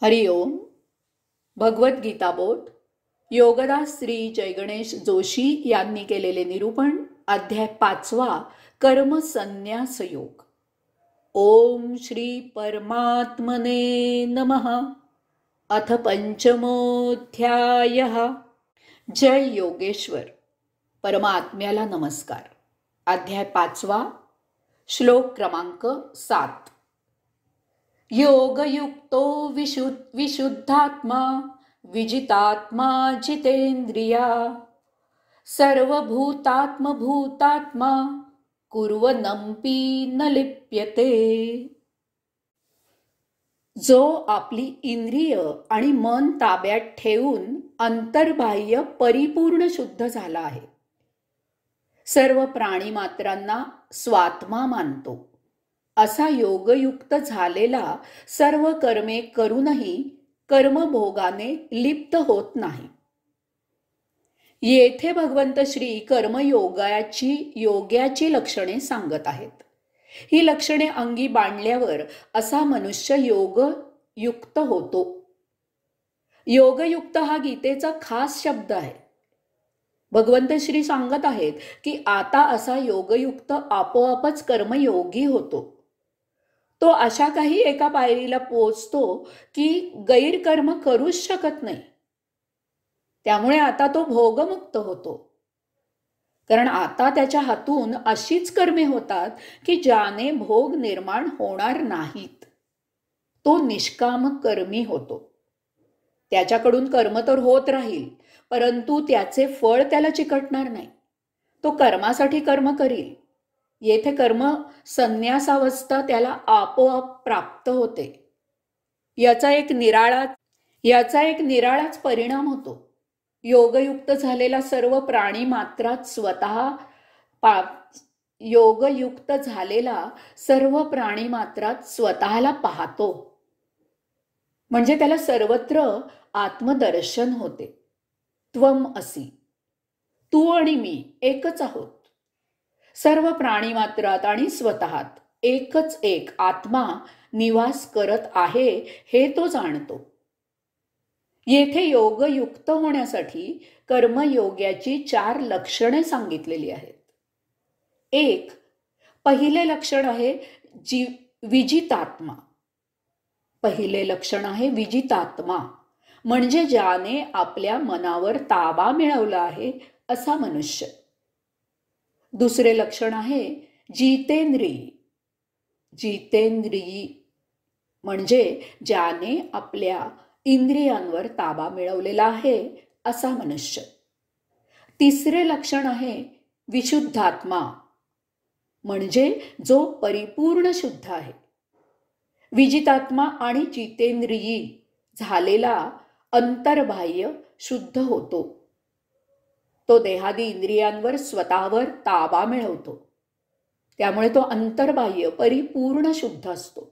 हरि ओम. भगवद्गीता बोध योगदास श्री जयगणेश जोशी यांनी केलेले निरूपण. अध्याय 5. कर्म संन्यास योग. ओम श्री परमात्मने नमः. अथ पंचमोऽध्यायः. जय योगेश्वर. परमात्म्याला नमस्कार. अध्याय 5. श्लोक क्रमांक 7. योगयुक्तो विशुद्धात्मा विजितात्मा जितेंद्रिया सर्वभूतात्मभूतात्मा कुर्वन्नपि न लिप्यते. जो आपली इंद्रिय आणि मन ताब्यात ठेवून अंतर्बाह्य परिपूर्ण शुद्ध झाला आहे, सर्व प्राणीमात्रांना स्वात्मा मानतो, असा योगयुक्त झालेला सर्व कर्मे करूनही कर्मभोगाने लिप्त होत नाही. येथे भगवंत श्री योग्याची लक्षणे सांगत आहेत. ही लक्षणे अंगी बांधल्यावर असा मनुष्य योगयुक्त होतो. योगयुक्त हा गीतेचा खास शब्द आहे. भगवंत श्री सांगत आहेत की आता असा योगयुक्त आपोआपच कर्मयोगी होतो. तो अशा काही एका पायरीला पोहोचतो की गैरकर्म करूच शकत नाही. त्यामुळे आता तो भोगमुक्त होतो. कारण आता त्याच्या हातून अशीच कर्मे होतात की ज्याने भोग निर्माण होणार नाहीत. तो निष्काम कर्मी होतो. त्याच्याकडून कर्म तर होत राहील, परंतु त्याचे फळ त्याला चिकटणार नाही. तो कर्मासाठी कर्म करील. येथे कर्म संन्यासावस्था त्याला आपोआप प्राप्त होते. याचा एक निराळाच परिणाम होतो. योगयुक्त झालेला सर्व प्राणी मात्रात स्वतःला पाहतो. म्हणजे त्याला सर्वत्र आत्मदर्शन होते. त्वम असी, तू आणि मी एकच आहोत. सर्व प्राणीमात्रात आणि स्वतःत एकच एक आत्मा निवास करत आहे हे तो जाणतो. येथे योगयुक्त होण्यासाठी कर्मयोग्याची 4 लक्षणे सांगितलेली आहेत. पहिले लक्षण आहे विजितात्मा. पहिले लक्षण आहे विजितात्मा, म्हणजे ज्याने आपल्या मनावर ताबा मिळवला आहे असा मनुष्य. दुसरे लक्षण आहे जितेंद्रियी. जितेंद्रियी म्हणजे ज्याने आपल्या इंद्रियांवर ताबा मिळवलेला आहे असा मनुष्य. तिसरे लक्षण आहे विशुद्धात्मा, म्हणजे जो परिपूर्ण शुद्ध आहे. विजितात्मा आणि जितेंद्रियी झालेला अंतर्बाह्य शुद्ध होतो. तो देहादी इंद्रियांवर स्वतःवर ताबा मिळवतो. त्यामुळे तो अंतर्बाह्य परिपूर्ण शुद्ध असतो,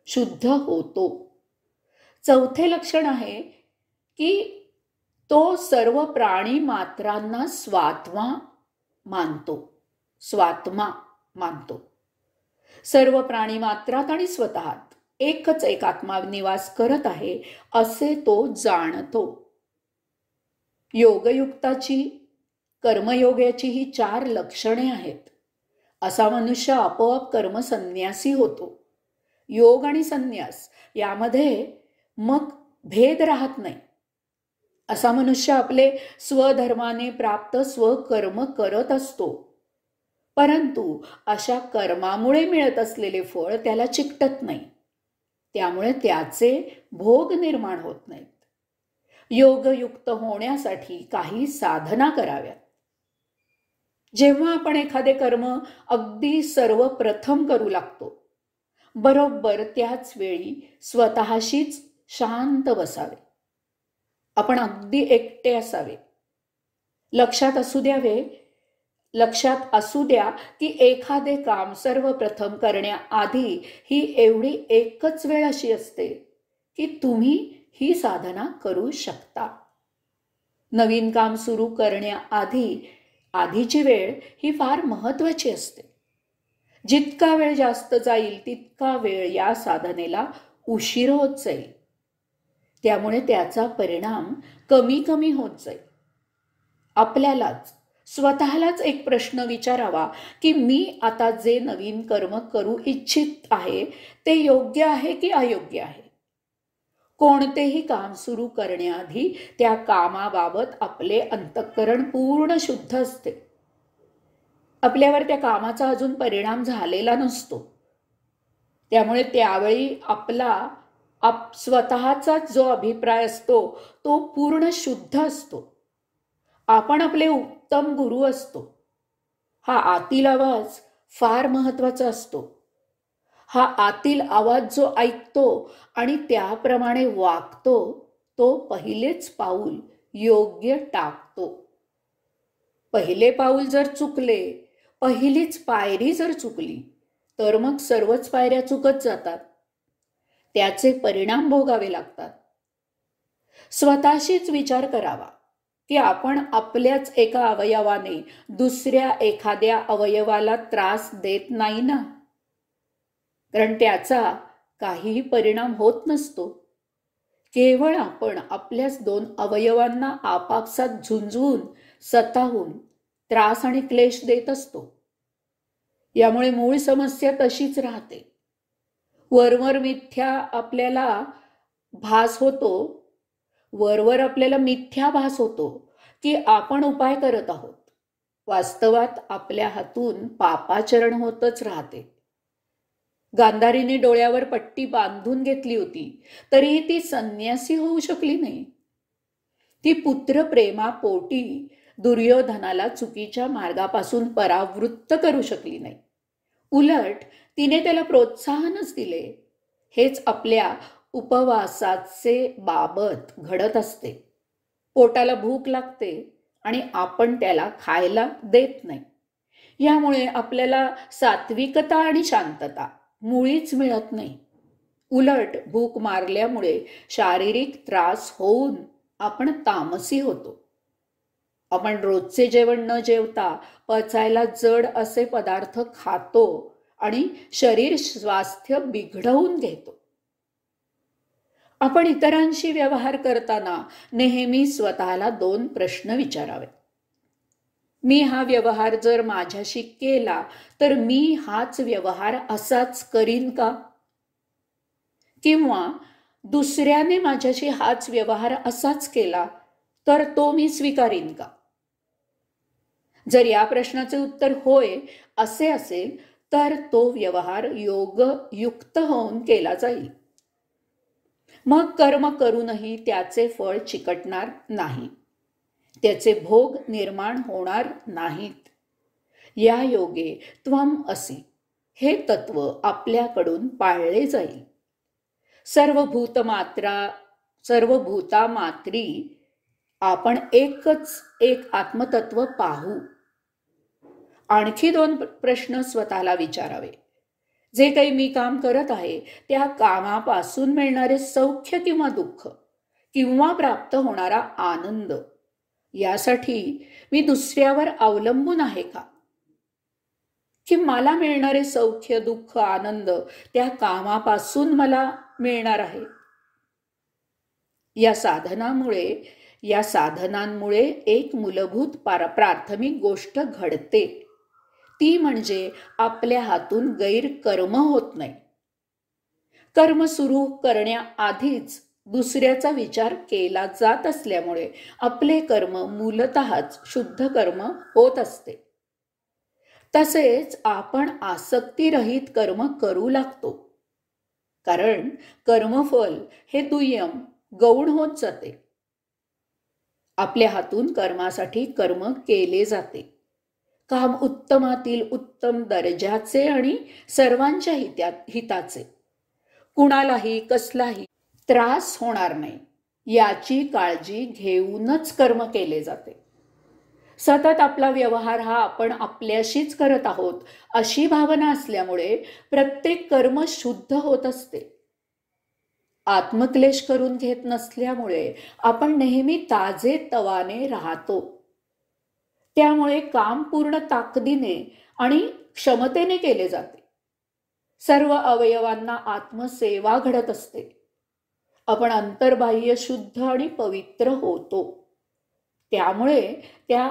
शुद्ध होतो. चौथे लक्षण आहे की तो सर्व प्राणी मात्रांना स्वात्मा मानतो. सर्व प्राणी मात्रात आणि स्वतःत एकच एक आत्मा निवास करत आहे असे तो जाणतो. योगयुक्ताची कर्मयोगाची ही 4 लक्षणे आहेत. असा मनुष्य आपोआप कर्मसन्यासी होतो. योग आणि संन्यास यामध्ये मग भेद राहत नाही. असा मनुष्य आपले स्वधर्माने प्राप्त स्वकर्म करत असतो, परंतु अशा कर्मामुळे मिळत असलेले फळ त्याला चिकटत नाही. त्यामुळे त्याचे भोग निर्माण होत नाहीत. योगयुक्त होण्यासाठी काही साधना कराव्यात. जेव्हा आपण एखादे कर्म अगदी सर्वप्रथम करू लागतो, बरोबर त्याच वेळी स्वतःशीच शांत बसावे. आपण अगदी एकटे असावे. लक्षात असू द्या की एखादे काम सर्वप्रथम करण्याआधी ही एवढी एकच वेळ अशी असते की तुम्ही ही साधना करू शकता. नवीन काम सुरू आधीची वेळ ही फार महत्वाची असते. जितका वेळ जास्त जाईल तितका वेळ या साधनेला उशीर होत जाईल. त्यामुळे त्याचा परिणाम कमी कमी होत जाईल. आपल्यालाच स्वतःलाच एक प्रश्न विचारावा की मी आता जे नवीन कर्म करू इच्छित आहे ते योग्य आहे की अयोग्य आहे. कोणतेही काम सुरू करण्याआधी त्या कामाबाबत आपले अंतःकरण पूर्ण शुद्ध असते. आपल्यावर त्या कामाचा अजून परिणाम झालेला नसतो. त्यामुळे त्यावेळी आपला स्वतःचाच जो अभिप्राय असतो तो पूर्ण शुद्ध असतो. आपण आपले उत्तम गुरु असतो. हा आतील आवाज फार महत्वाचा असतो. हा आतील आवाज जो ऐकतो आणि त्याप्रमाणे वागतो तो पहिलेच पाऊल योग्य टाकतो. पहिले पाऊल जर चुकले, पहिलीच पायरी जर चुकली तर मग सर्वच पायऱ्या चुकत जातात. त्याचे परिणाम भोगावे लागतात. स्वतःशीच विचार करावा की आपण आपल्याच एका अवयवाने दुसऱ्या एखाद्या अवयवाला त्रास देत नाही ना. कारण त्याचा काहीही परिणाम होत नसतो. केवळ आपण आपल्याच दोन अवयवांना आपापसात झुंजवून स्वतःहून त्रास आणि क्लेश देत असतो. यामुळे मूळ समस्या तशीच राहते. वरवर मिथ्या आपल्याला भास होतो. वरवर आपल्याला मिथ्या भास होतो की आपण उपाय करत आहोत. वास्तवात आपल्या हातून पापाचरण होतच राहते. गांधारीने डोळ्यावर पट्टी बांधून घेतली होती तरीही ती संन्यासी होऊ शकली नाही. ती पुत्र प्रेमापोटी दुर्योधनाला चुकीच्या मार्गापासून परावृत्त करू शकली नाही. उलट तिने त्याला प्रोत्साहनच दिले. हेच आपल्या उपवासाचे बाबत घडत असते. पोटाला भूक लागते आणि आपण त्याला खायला देत नाही. यामुळे आपल्याला सात्विकता आणि शांतता मुळीच मिळत नाही. उलट भूक मारल्यामुळे शारीरिक त्रास होऊन आपण तामसी होतो. आपण रोजचे जेवण न जेवता पचायला जड असे पदार्थ खातो आणि शरीर स्वास्थ्य बिघडवून घेतो. आपण इतरांशी व्यवहार करताना नेहमी स्वतःला 2 प्रश्न विचारावे. मी हा व्यवहार जर माझ्याशी केला तर मी हाच व्यवहार असाच करीन का? किंवा दुसऱ्याने माझ्याशी हाच व्यवहार असाच केला तर तो मी स्वीकारीन का? जर या प्रश्नाचे उत्तर होय असे असेल तर तो व्यवहार योगयुक्त होऊन केला जाईल. मग कर्म करूनही त्याचे फळ चिकटणार नाही. त्याचे भोग निर्माण होणार नाहीत. या योगे त्वम असि हे तत्व आपल्याकडून पाळले जाईल. सर्व भूतामात्री आपण एकच एक आत्मतत्व पाहू. आणखी 2 प्रश्न स्वतःला विचारावे. जे काही मी काम करत आहे त्या कामापासून मिळणारे सौख्य किंवा दुःख किंवा प्राप्त होणारा आनंद यासाठी मी दुसऱ्यावर अवलंबून आहे का? की मला मिळणारे सौख्य दुःख आनंद त्या कामापासून मला मिळणार आहे? या साधनांमुळे एक मूलभूत प्राथमिक गोष्ट घडते. ती म्हणजे आपल्या हातून गैरकर्म होत नाही. कर्म सुरू करण्याआधीच दुसऱ्याचा विचार केला जात असल्यामुळे आपले कर्म मूलतःच शुद्ध कर्म होत असते. तसेच आपण आसक्तीरहित कर्म करू लागतो. कारण कर्मफल हे दुय्यम गौण होत जाते. आपल्या हातून कर्मासाठी कर्म केले जाते. काम उत्तमातील उत्तम दर्जाचे आणि सर्वांच्या हिताचे. कुणालाही कसलाही त्रास होणार नाही याची काळजी घेऊनच कर्म केले जाते. सतत आपला व्यवहार हा आपण आपल्याशीच करत आहोत अशी भावना असल्यामुळे प्रत्येक कर्म शुद्ध होत असते. आत्मक्लेश करून घेत नसल्यामुळे आपण नेहमी ताजे तवाने राहतो. त्यामुळे काम पूर्ण ताकदीने आणि क्षमतेने केले जाते. सर्व अवयवांना आत्मसेवा घडत असते. आपण अंतर्बाह्य शुद्ध आणि पवित्र होतो. त्यामुळे त्या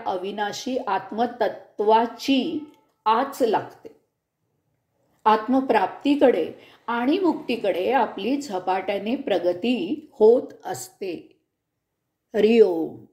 अविनाशी आत्मतत्वाची आच लागते. आत्मप्राप्तीकडे आणि मुक्तीकडे आपली झपाट्याने प्रगती होत असते. हरिओम.